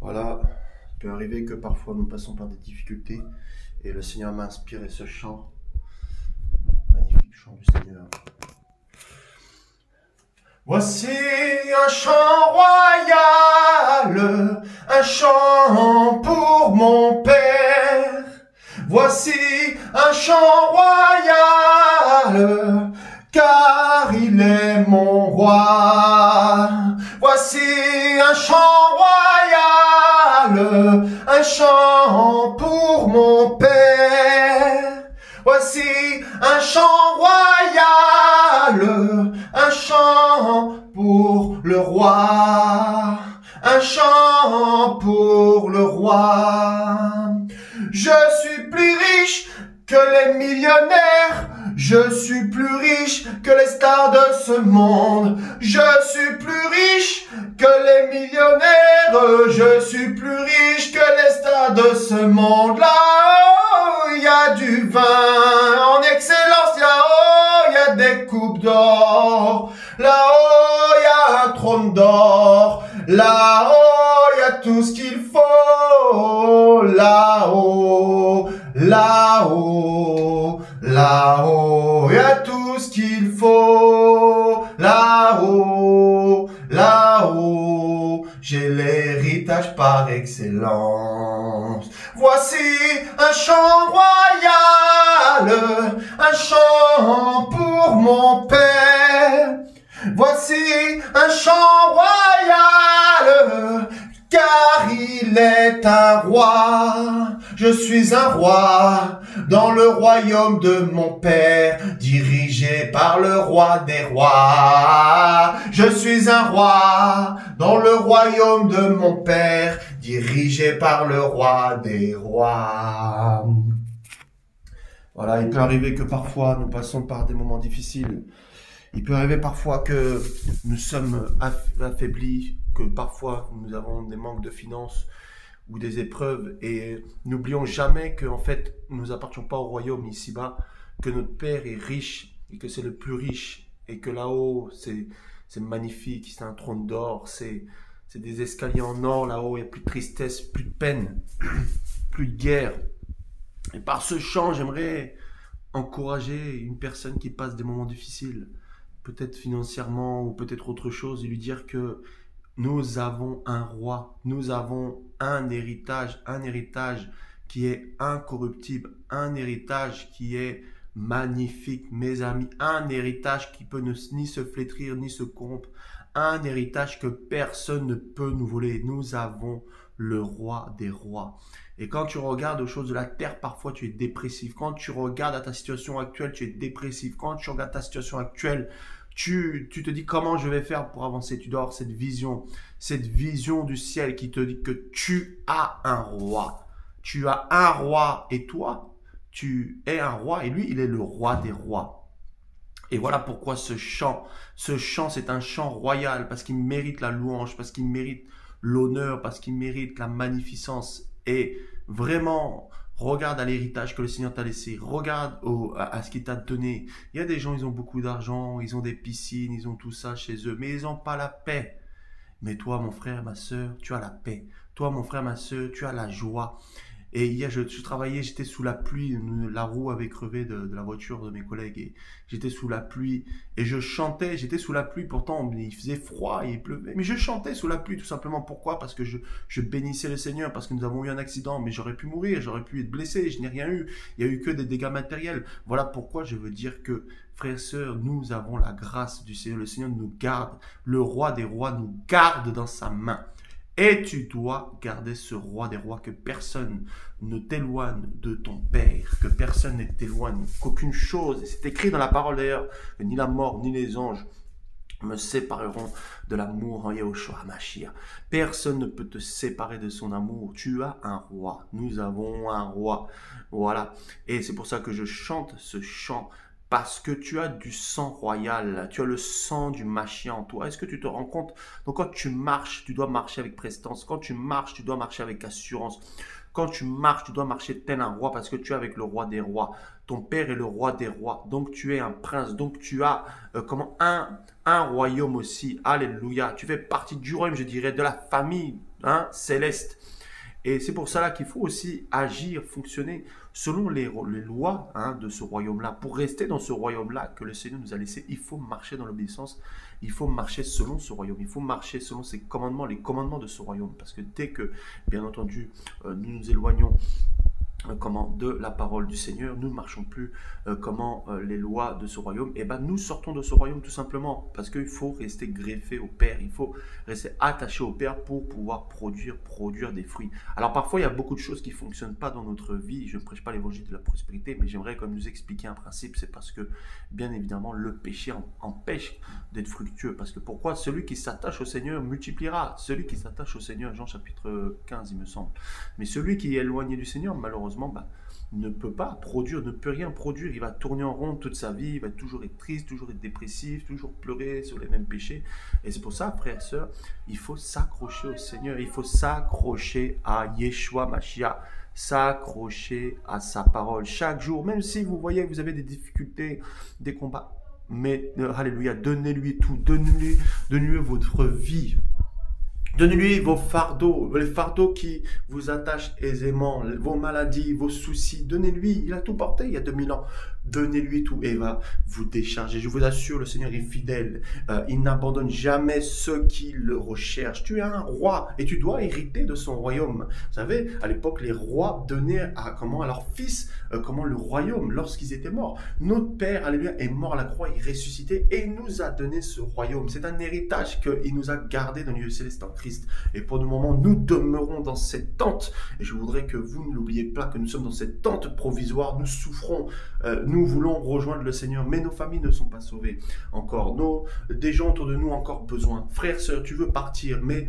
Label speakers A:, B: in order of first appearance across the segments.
A: Voilà, il peut arriver que parfois nous passons par des difficultés et le Seigneur m'a inspiré ce chant, magnifique chant du Seigneur. Voici un chant royal, un chant pour mon Père. Voici un chant royal, car il est mon roi. Voici un chant royal, un chant pour mon Père. Voici un chant royal, un chant pour le roi, un chant pour le roi. Je suis plus riche que les millionnaires, je suis plus riche que les stars de ce monde. Je suis plus riche que les millionnaires, je suis plus riche que les stars de ce monde. Là-haut, il y a du vin en excellence, là-haut, il y a des coupes d'or. Là-haut, il y a un trône d'or. Là-haut, il y a tout ce qu'il faut. Là-haut, là-haut, là-haut, il y a tout ce qu'il faut. Là-haut, là-haut, j'ai l'héritage par excellence. Voici un chant royal, un chant pour mon Père. Voici un chant royal, car il est un roi. Je suis un roi dans le royaume de mon Père, dirigé par le roi des rois. Je suis un roi dans le royaume de mon Père, dirigé par le roi des rois. Voilà, il peut arriver que parfois nous passons par des moments difficiles. Il peut arriver parfois que nous sommes affaiblis, que parfois nous avons des manques de finances ou des épreuves, et n'oublions jamais que en fait nous n'appartenons pas au royaume ici-bas, que notre Père est riche et que c'est le plus riche, et que là-haut c'est magnifique, c'est un trône d'or, c'est des escaliers en or, là-haut il n'y a plus de tristesse, plus de peine, plus de guerre. Et par ce chant, j'aimerais encourager une personne qui passe des moments difficiles, peut-être financièrement ou peut-être autre chose, et lui dire que nous avons un roi, nous avons un héritage qui est incorruptible, un héritage qui est magnifique, mes amis, un héritage qui peut ni se flétrir ni se corrompre, un héritage que personne ne peut nous voler. Nous avons le roi des rois. Et quand tu regardes aux choses de la terre, parfois tu es dépressif. Quand tu regardes à ta situation actuelle, tu es dépressif. Quand tu regardes ta situation actuelle, tu te dis comment je vais faire pour avancer. Tu dois avoir cette vision du ciel qui te dit que tu as un roi. Tu as un roi et toi, tu es un roi et lui, il est le roi des rois. Et voilà pourquoi ce chant, c'est un chant royal parce qu'il mérite la louange, parce qu'il mérite l'honneur, parce qu'il mérite la magnificence. Et vraiment, regarde à l'héritage que le Seigneur t'a laissé. Regarde à ce qu'il t'a donné. Il y a des gens, ils ont beaucoup d'argent, ils ont des piscines, ils ont tout ça chez eux, mais ils n'ont pas la paix. Mais toi, mon frère, ma sœur, tu as la paix. Toi, mon frère, ma sœur, tu as la joie. Et hier, je travaillais, j'étais sous la pluie, la roue avait crevé de la voiture de mes collègues et j'étais sous la pluie et je chantais, j'étais sous la pluie, pourtant il faisait froid et il pleuvait, mais je chantais sous la pluie tout simplement. Pourquoi? Parce que je bénissais le Seigneur, parce que nous avons eu un accident, mais j'aurais pu mourir, j'aurais pu être blessé, je n'ai rien eu, il n'y a eu que des dégâts matériels. Voilà pourquoi je veux dire que, frères et sœurs, nous avons la grâce du Seigneur, le Seigneur nous garde, le roi des rois nous garde dans sa main. Et tu dois garder ce roi des rois, que personne ne t'éloigne de ton Père, que personne ne t'éloigne, qu'aucune chose, et c'est écrit dans la parole d'ailleurs, que ni la mort ni les anges me sépareront de l'amour en Yahushua HaMashiach. Personne ne peut te séparer de son amour. Tu as un roi. Nous avons un roi. Voilà. Et c'est pour ça que je chante ce chant. Parce que tu as du sang royal, tu as le sang du Mashiach en toi. Est-ce que tu te rends compte? Donc quand tu marches, tu dois marcher avec prestance. Quand tu marches, tu dois marcher avec assurance. Quand tu marches, tu dois marcher tel un roi parce que tu es avec le roi des rois. Ton père est le roi des rois. Donc tu es un prince. Donc tu as un royaume aussi. Alléluia. Tu fais partie du royaume, je dirais, de la famille
B: hein, céleste. Et c'est pour cela qu'il faut aussi agir, fonctionner selon les lois, hein, de ce royaume-là. Pour rester dans ce royaume-là que le Seigneur nous a laissé, il faut marcher dans l'obéissance, il faut marcher selon ce royaume, il faut marcher selon ses commandements, les commandements de ce royaume. Parce que dès que, bien entendu, nous nous éloignons de la parole du Seigneur, nous ne marchons plus les lois de ce royaume, et ben nous sortons de ce royaume tout simplement, parce qu'il faut rester greffé au Père, il faut rester attaché au Père pour pouvoir produire des fruits. Alors parfois il y a beaucoup de choses qui ne fonctionnent pas dans notre vie, je ne prêche pas l'évangile de la prospérité, mais j'aimerais quand même nous expliquer un principe, c'est parce que bien évidemment le péché empêche d'être fructueux, parce que pourquoi? Celui qui s'attache au Seigneur multipliera, celui qui s'attache au Seigneur, Jean chapitre 15 il me semble, mais celui qui est éloigné du Seigneur, malheureusement, ne peut pas produire, ne peut rien produire, il va tourner en rond toute sa vie, il va toujours être triste, toujours être dépressif, toujours pleurer sur les mêmes péchés. Et c'est pour ça, frères et sœurs, il faut s'accrocher au Seigneur, il faut s'accrocher à Yeshua Mashiach, s'accrocher à sa parole chaque jour, même si vous voyez que vous avez des difficultés, des combats, mais alléluia, donnez-lui tout, donnez-lui votre vie. Donnez-lui vos fardeaux, les fardeaux qui vous attachent aisément, vos maladies, vos soucis. Donnez-lui, il a tout porté il y a 2000 ans. Donnez-lui tout et il va vous décharger. Je vous assure, le Seigneur est fidèle. Il n'abandonne jamais ceux qui le recherchent. Tu es un roi et tu dois hériter de son royaume. Vous savez, à l'époque, les rois donnaient à leurs fils le royaume lorsqu'ils étaient morts. Notre Père, alléluia, est mort à la croix, il est ressuscité et il nous a donné ce royaume. C'est un héritage qu'il nous a gardé dans le lieu céleste en Christ. Et pour le moment, nous demeurons dans cette tente. Et je voudrais que vous ne l'oubliez pas, que nous sommes dans cette tente provisoire. Nous souffrons. Nous voulons rejoindre le Seigneur, mais nos familles ne sont pas sauvées encore. Des gens autour de nous ont encore besoin. Frère, sœur, tu veux partir, mais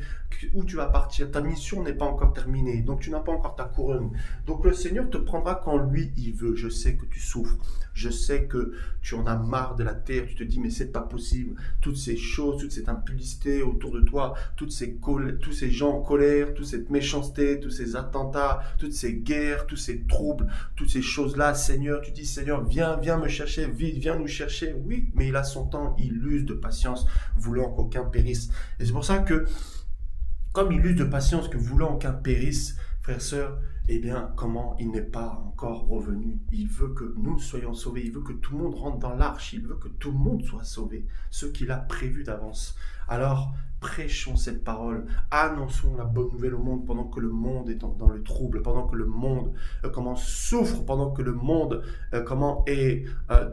B: où tu vas partir? Ta mission n'est pas encore terminée, donc tu n'as pas encore ta couronne. Donc le Seigneur te prendra quand lui, il veut. Je sais que tu souffres. Je sais que tu en as marre de la terre. Tu te dis, mais c'est pas possible. Toutes ces choses, toute cette impudicité autour de toi, tous ces gens en colère, toute cette méchanceté, tous ces attentats, toutes ces guerres, tous ces troubles, toutes ces choses-là, Seigneur, tu dis, Seigneur, viens me chercher, vite, viens nous chercher. Oui, mais il a son temps, il use de patience, voulant qu'aucun périsse. Et c'est pour ça que, comme il use de patience, que voulant qu'aucun périsse, frères, sœurs, eh bien, comment il n'est pas encore revenu? Il veut que nous soyons sauvés, il veut que tout le monde rentre dans l'arche, il veut que tout le monde soit sauvé, ce qu'il a prévu d'avance. Alors, prêchons cette parole, annonçons la bonne nouvelle au monde pendant que le monde est dans le trouble, pendant que le monde souffre, pendant que le monde est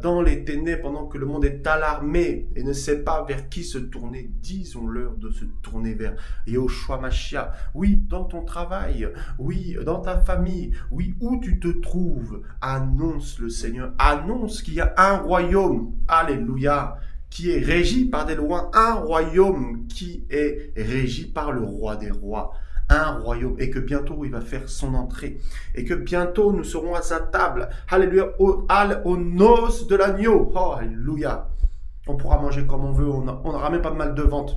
B: dans les ténèbres, pendant que le monde est alarmé et ne sait pas vers qui se tourner. Disons-leur de se tourner vers Yeshua Mashiach. Oui, dans ton travail, oui, dans ta famille, oui, où tu te trouves, annonce le Seigneur, annonce qu'il y a un royaume, alléluia, qui est régi par des lois, un royaume qui est régi par le roi des rois, un royaume, et que bientôt il va faire son entrée, et que bientôt nous serons à sa table, alléluia, aux noces de l'agneau, oh, alléluia, on pourra manger comme on veut, on n'aura même pas de mal de ventre.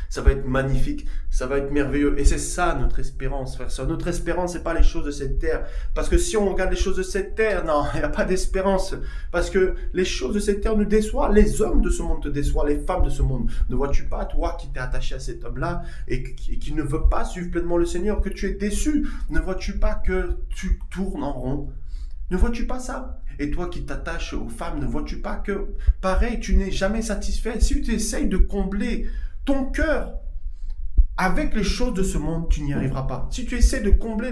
B: Ça va être magnifique, ça va être merveilleux. Et c'est ça notre espérance, frère, sœur. Notre espérance, c'est pas les choses de cette terre. Parce que si on regarde les choses de cette terre, non, il n'y a pas d'espérance. Parce que les choses de cette terre nous déçoivent. Les hommes de ce monde te déçoivent, les femmes de ce monde. Ne vois-tu pas, toi qui t'es attaché à cet homme-là et qui ne veut pas suivre pleinement le Seigneur, que tu es déçu? Ne vois-tu pas que tu tournes en rond? Ne vois-tu pas ça? Et toi qui t'attaches aux femmes, ne vois-tu pas que, pareil, tu n'es jamais satisfait? Si tu essayes de combler ton cœur avec les choses de ce monde, tu n'y arriveras pas. Si tu essaies de combler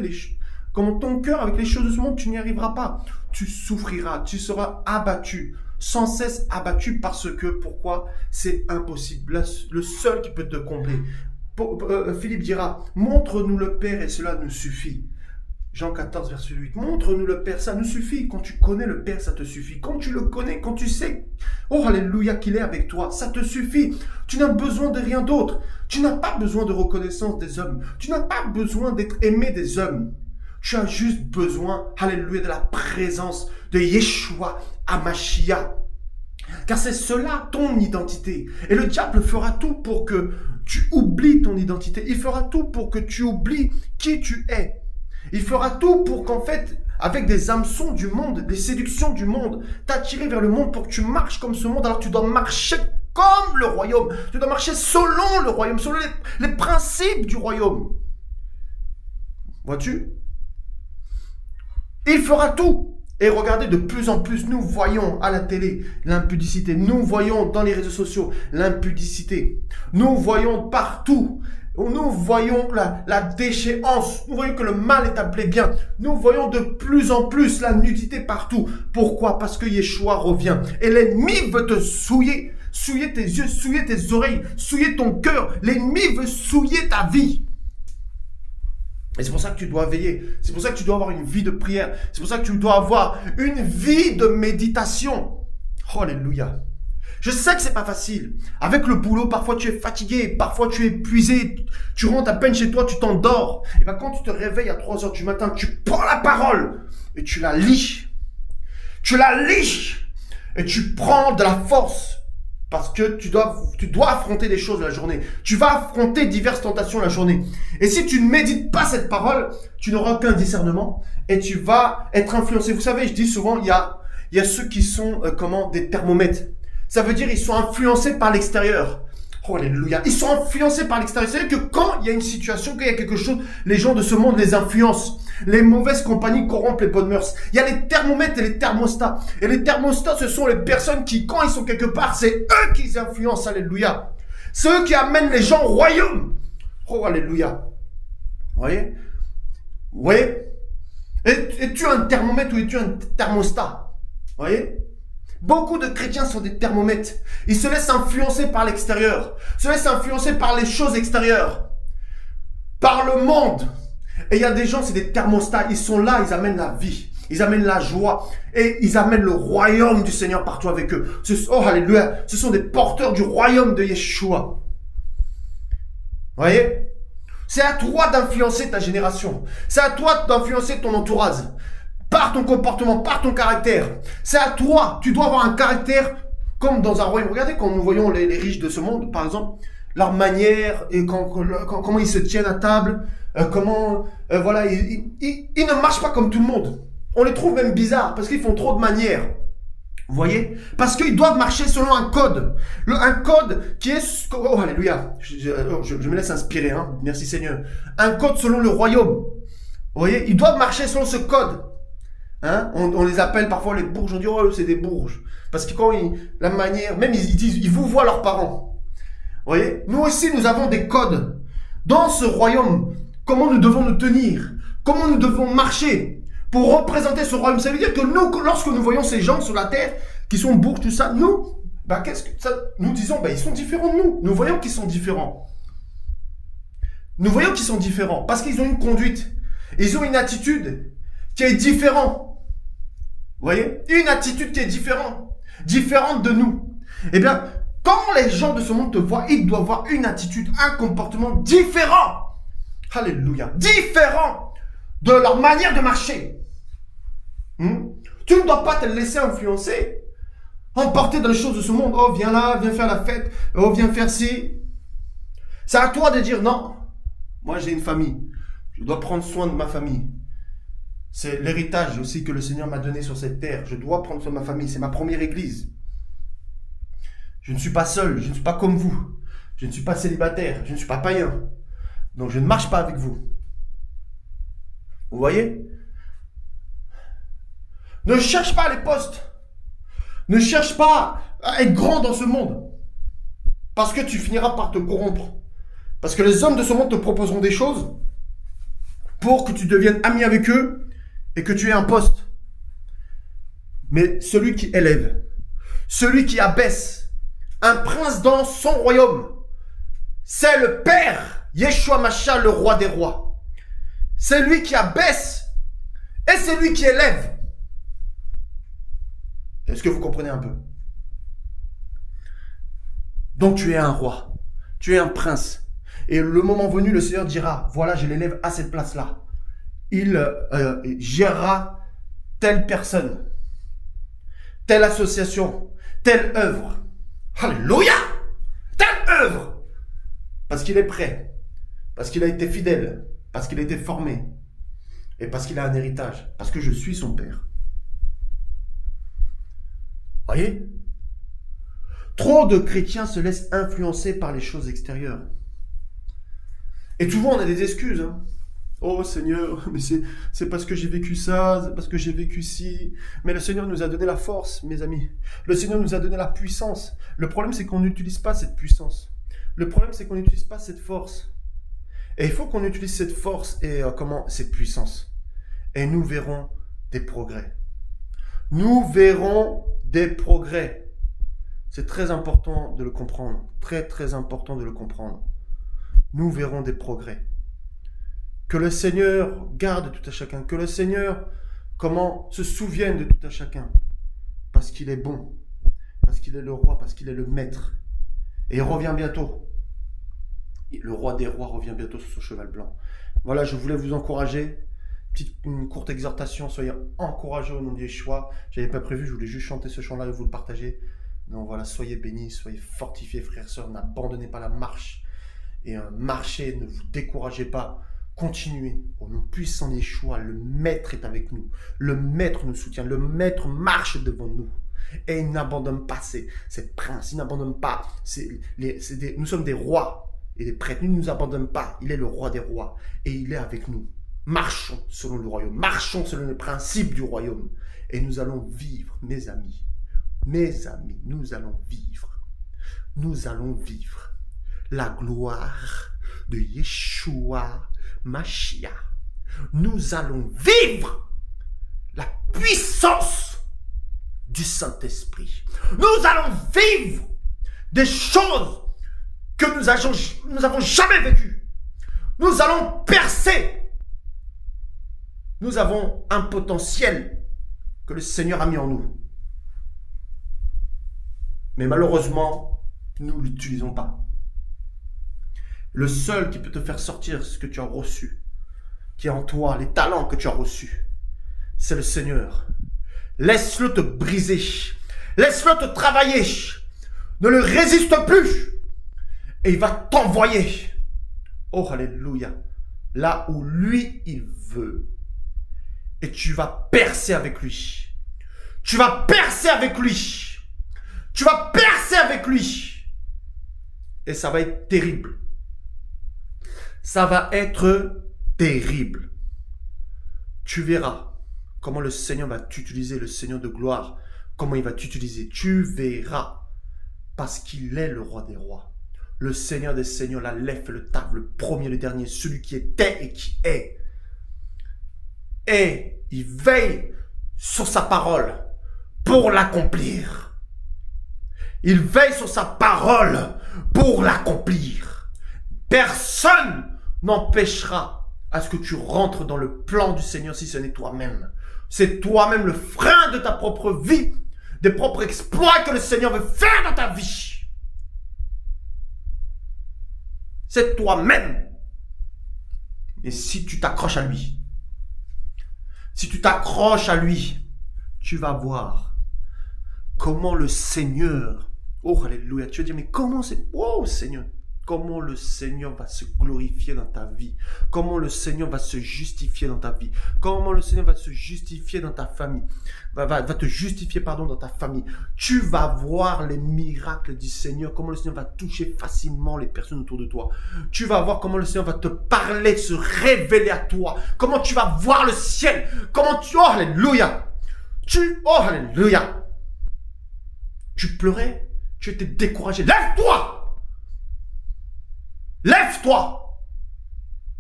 B: ton cœur avec les choses de ce monde, tu n'y arriveras pas. Tu souffriras, tu seras abattu, sans cesse abattu parce que, pourquoi? C'est impossible. Le seul qui peut te combler. Philippe dira, montre-nous le Père et cela nous suffit. Jean 14, verset 8. Montre-nous le Père, ça nous suffit. Quand tu connais le Père, ça te suffit. Quand tu le connais, quand tu sais, oh alléluia, qu'il est avec toi, ça te suffit. Tu n'as besoin de rien d'autre. Tu n'as pas besoin de reconnaissance des hommes. Tu n'as pas besoin d'être aimé des hommes. Tu as juste besoin, alléluia, de la présence de Yeshua HaMashiach. Car c'est cela ton identité. Et le diable fera tout pour que tu oublies ton identité. Il fera tout pour que tu oublies qui tu es. Il fera tout pour qu'en fait, avec des hameçons du monde, des séductions du monde, t'attirer vers le monde pour que tu marches comme ce monde. Alors tu dois marcher
A: comme le royaume. Tu dois marcher selon le royaume, selon les principes du royaume. Vois-tu? Il fera tout. Et regardez, de plus en plus, nous voyons à la télé l'impudicité. Nous voyons dans les réseaux sociaux l'impudicité. Nous voyons partout. Nous voyons la déchéance. Nous voyons que le mal est appelé bien. Nous voyons de plus en plus la nudité partout. Pourquoi? Parce que Yeshua revient. Et l'ennemi veut te souiller. Souiller tes yeux, souiller tes oreilles, souiller ton cœur. L'ennemi veut souiller ta vie. Et c'est pour ça que tu dois veiller. C'est pour ça que tu dois avoir une vie de prière. C'est pour ça que tu dois avoir une vie de méditation. Alléluia. Je sais que c'est pas facile. Avec le boulot, parfois tu es fatigué, parfois tu es épuisé, tu rentres à peine chez toi, tu t'endors. Et bien quand tu te réveilles à 3 heures du matin, tu prends la parole et tu la lis. Tu la lis et tu prends de la force. Parce que tu dois affronter des choses la journée. Tu vas affronter diverses tentations la journée. Et si tu ne médites pas cette parole, tu n'auras aucun discernement et tu vas être influencé. Vous savez, je dis souvent, il y a ceux qui sont des thermomètres. Ça veut dire ils sont influencés par l'extérieur. Oh, alléluia. Ils sont influencés par l'extérieur. C'est-à-dire que quand il y a une situation, quand il y a quelque chose, les gens de ce monde les influencent. Les mauvaises compagnies corrompent les bonnes mœurs. Il y a les thermomètres et les thermostats. Et les thermostats, ce sont les personnes qui, quand ils sont quelque part, c'est eux qui les influencent. Alléluia. C'est eux qui amènent les gens au royaume. Oh, alléluia. Vous voyez? Vous voyez? Es-tu un thermomètre ou es-tu un thermostat? Vous voyez? Beaucoup de chrétiens sont des thermomètres. Ils se laissent influencer par l'extérieur. Se laissent influencer par les choses extérieures. Par le monde. Et il y a des gens, c'est des thermostats. Ils sont là, ils amènent la vie. Ils amènent la joie. Et ils amènent le royaume du Seigneur partout avec eux. Oh, alléluia. Ce sont des porteurs du royaume de Yeshua. Vous voyez? C'est à toi d'influencer ta génération. C'est à toi d'influencer ton entourage. Par ton comportement, par ton caractère. C'est à toi. Tu dois avoir un caractère comme dans un royaume. Regardez quand nous voyons les riches de ce monde, par exemple, leur manière et comment ils se tiennent à table, voilà, ils ne marchent pas comme tout le monde. On les trouve même bizarres parce qu'ils font trop de manières. Vous voyez? Parce qu'ils doivent marcher selon un code. Un code qui est... Oh, alléluia. Je me laisse inspirer, hein. Merci Seigneur. Un code selon le royaume. Vous voyez? Ils doivent marcher selon ce code. Hein? On les appelle parfois les bourges, on dit oh c'est des bourges. Parce que quand la manière, même ils disent, ils vous voient leurs parents. Vous voyez? Nous aussi nous avons des codes. Dans ce royaume, comment nous devons nous tenir? Comment nous devons marcher pour représenter ce royaume? Ça veut dire que nous, lorsque nous voyons ces gens sur la terre, qui sont bourges, tout ça, nous, nous disons, ils sont différents de nous. Nous voyons qu'ils sont différents. Nous voyons qu'ils sont différents parce qu'ils ont une conduite. Ils ont une attitude qui est différente. Vous voyez? Une attitude qui est différente de nous. Eh bien, quand les gens de ce monde te voient, ils doivent avoir une attitude, un comportement différent. Alléluia. Différent de leur manière de marcher. Tu ne dois pas te laisser influencer, emporter dans les choses de ce monde. Oh, viens là, viens faire la fête. Oh, viens faire ci. C'est à toi de dire non. Moi, j'ai une famille. Je dois prendre soin de ma famille. C'est l'héritage aussi que le Seigneur m'a donné sur cette terre. Je dois prendre soin de ma famille. C'est ma première église. Je ne suis pas seul. Je ne suis pas comme vous. Je ne suis pas célibataire. Je ne suis pas païen. Donc je ne marche pas avec vous. Vous voyez? Ne cherche pas les postes. Ne cherche pas à être grand dans ce monde. Parce que tu finiras par te corrompre. Parce que les hommes de ce monde te proposeront des choses pour que tu deviennes ami avec eux et que tu aies un poste. Mais celui qui élève, celui qui abaisse, un prince dans son royaume, c'est le Père, Yeshua Mashiach, le roi des rois. C'est lui qui abaisse et c'est lui qui élève. Est-ce que vous comprenez un peu? Donc tu es un roi, tu es un prince. Et le moment venu, le Seigneur dira, voilà, je l'élève à cette place-là. Il gérera telle personne, telle association, telle œuvre. Alléluia! Telle œuvre! Parce qu'il est prêt, parce qu'il a été fidèle, parce qu'il a été formé, et parce qu'il a un héritage, parce que je suis son père. Voyez?
B: Trop de chrétiens se laissent influencer par les choses extérieures. Et souvent, on a des excuses. Hein. Oh Seigneur, mais c'est parce que j'ai vécu ça, c'est parce que j'ai vécu ci. Mais le Seigneur nous a donné la force, mes amis. Le Seigneur nous a donné la puissance. Le problème, c'est qu'on n'utilise pas cette puissance. Le problème, c'est qu'on n'utilise pas cette force. Et il faut qu'on utilise cette force et cette puissance. Et nous verrons des progrès. Nous verrons des progrès. C'est très important de le comprendre. Très, très important de le comprendre. Nous verrons des progrès. Que le Seigneur garde tout à chacun. Que le Seigneur, se souvienne de tout à chacun. Parce qu'il est bon. Parce qu'il est le roi. Parce qu'il est le maître. Et il revient bientôt. Le roi des rois revient bientôt sur son cheval blanc. Voilà, je voulais vous encourager. Une courte exhortation. Soyez encouragés au nom de Yeshua. Je n'avais pas prévu, je voulais juste chanter ce chant-là et vous le partager. Donc voilà, soyez bénis, soyez fortifiés, frères et sœurs. N'abandonnez pas la marche. Et marchez, ne vous découragez pas. Continuez au nom puissant de Yeshua. Le Maître est avec nous. Le Maître nous soutient. Le Maître marche devant nous. Et il n'abandonne pas ses princes. Il n'abandonne pas. Nous sommes des rois et des prêtres. Il ne nous abandonne pas. Il est le roi des rois. Et il est avec nous. Marchons selon le royaume. Marchons selon les principes du royaume. Et nous allons vivre, mes amis. Mes amis, nous allons vivre. Nous allons vivre la gloire de Yeshua Mashiach. Nous allons vivre la puissance du Saint-Esprit. Nous allons vivre des choses que nous n'avons jamais vécues. Nous allons percer. Nous avons un potentiel que le Seigneur a mis en nous. Mais malheureusement, nous ne l'utilisons pas. Le seul qui peut te faire sortir ce que tu as reçu, qui est en toi, les talents que tu as reçus, c'est le Seigneur. Laisse-le te briser. Laisse-le te travailler. Ne le résiste plus. Et il va t'envoyer. Oh, alléluia. Là où lui, il veut. Et tu vas percer avec lui. Tu vas percer avec lui. Tu vas percer avec lui. Et ça va être terrible. Ça va être terrible. Tu verras comment le Seigneur va t'utiliser, le Seigneur de gloire. Comment il va t'utiliser. Tu verras. Parce qu'il est le roi des rois. Le Seigneur des seigneurs, l'Aleph, le Tav, le premier, le dernier, celui qui était et qui est. Et il veille sur sa parole pour l'accomplir. Il veille sur sa parole pour l'accomplir. Personne n'empêchera à ce que tu rentres dans le plan du Seigneur si ce n'est toi-même. C'est toi-même le frein de ta propre vie, des propres exploits que le Seigneur veut faire dans ta vie. C'est toi-même. Et si tu t'accroches à lui, tu vas voir comment le Seigneur, oh alléluia, tu vas dire mais comment c'est, oh Seigneur, comment le Seigneur va se glorifier dans ta vie, comment le Seigneur va se justifier dans ta vie, comment le Seigneur va se justifier dans ta famille, va te justifier dans ta famille. Tu vas voir les miracles du Seigneur, comment le Seigneur va toucher facilement les personnes autour de toi. Tu vas voir comment le Seigneur va te parler, se révéler à toi, comment tu vas voir le ciel, comment tu, oh alléluia, oh alléluia. Tu pleurais, tu étais découragé, lève-toi. Lève-toi!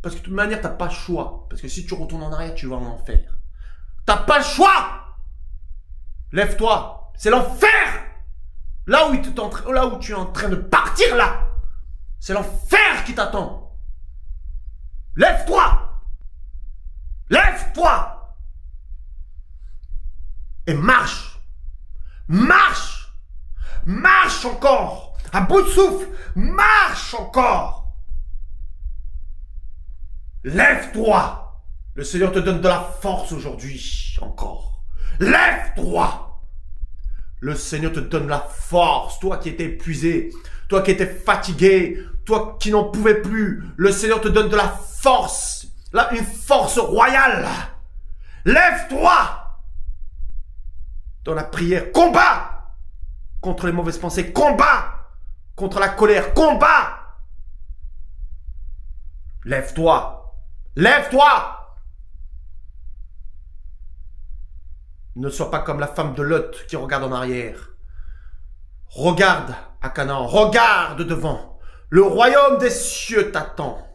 B: Parce que de toute manière, tu n'as pas le choix. Parce que si tu retournes en arrière, tu vas en enfer. Tu n'as pas le choix! Lève-toi! C'est l'enfer! Là où tu es en train de partir, là! C'est l'enfer qui t'attend! Lève-toi! Lève-toi! Et marche! Marche! Marche encore! À bout de souffle! Marche encore! Lève-toi. Le Seigneur te donne de la force aujourd'hui, encore. Lève-toi. Le Seigneur te donne la force. Toi qui étais épuisé, toi qui étais fatigué, toi qui n'en pouvais plus. Le Seigneur te donne de la force. Là, une force royale. Lève-toi. Dans la prière, combat. contre les mauvaises pensées. Combat contre la colère. Combat. Lève-toi. Lève-toi. Ne sois pas comme la femme de Lot qui regarde en arrière. Regarde à Canaan, regarde devant. Le royaume des cieux t'attend.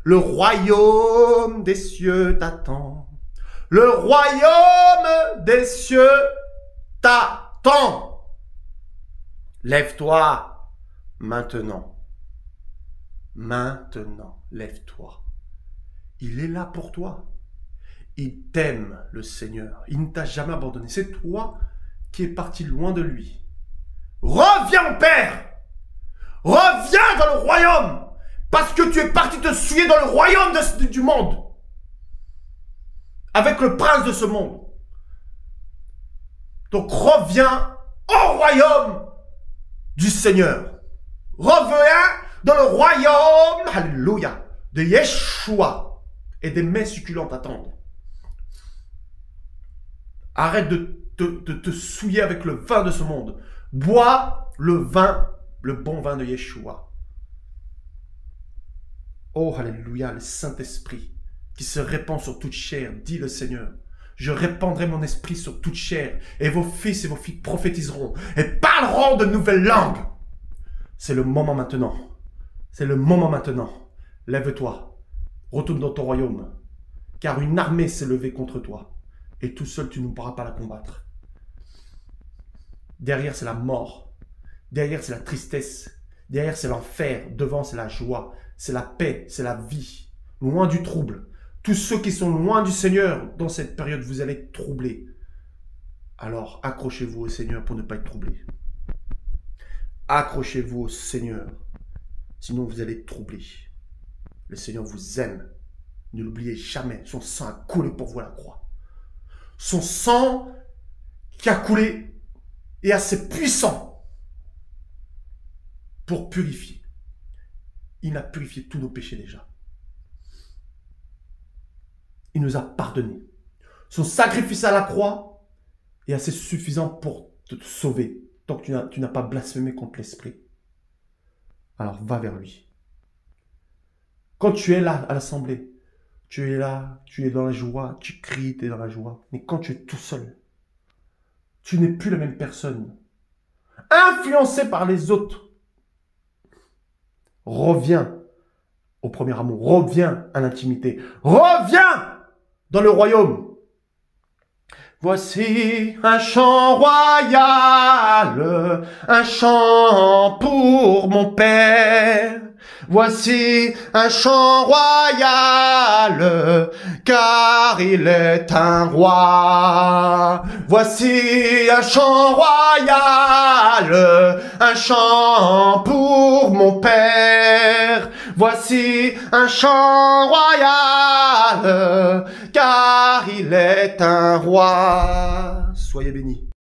B: Le royaume des cieux t'attend. Le royaume des cieux t'attend. Lève-toi maintenant. Maintenant, lève-toi. Il est là pour toi. Il t'aime, le Seigneur. Il ne t'a jamais abandonné. C'est toi qui es parti loin de lui. Reviens au Père. Reviens dans le royaume. Parce que tu es parti te souiller dans le royaume du monde. Avec le prince de ce monde. Donc reviens au royaume du Seigneur. Reviens dans le royaume, alléluia, de Yeshua. Et des mets succulentes attendent. Arrête de te souiller avec le vin de ce monde. Bois le vin, le bon vin de Yeshua. Oh, alléluia, le Saint-Esprit qui se répand sur toute chair, dit le Seigneur. Je répandrai mon esprit sur toute chair, et vos fils et vos filles prophétiseront, et parleront de nouvelles langues. C'est le moment maintenant. C'est le moment maintenant. Lève-toi, retourne dans ton royaume, car une armée s'est levée contre toi, et tout seul tu ne pourras pas la combattre. Derrière c'est la mort, derrière c'est la tristesse, derrière c'est l'enfer, devant c'est la joie, c'est la paix, c'est la vie, loin du trouble. Tous ceux qui sont loin du Seigneur, dans cette période, vous allez être troublés. Alors, accrochez-vous au Seigneur pour ne pas être troublés. Accrochez-vous au Seigneur, sinon vous allez être troublés. Le Seigneur vous aime. Ne l'oubliez jamais, son sang a coulé pour vous à la croix. Son sang qui a coulé est assez puissant pour purifier. Il a purifié tous nos péchés déjà. Il nous a pardonné. Son sacrifice à la croix est assez suffisant pour te sauver. Tant que tu n'as pas blasphémé contre l'Esprit. Alors va vers lui. Quand tu es là à l'assemblée, tu es là, tu es dans la joie, tu cries, tu es dans la joie. Mais quand tu es tout seul, tu n'es plus la même personne. Influencé par les autres. Reviens au premier amour. Reviens à l'intimité. Reviens dans le royaume. Voici un chant royal, un chant pour mon Père. Voici un chant royal, car il est un roi. Voici un chant royal, un chant pour mon Père. Voici un chant royal, car il est un roi. Soyez bénis.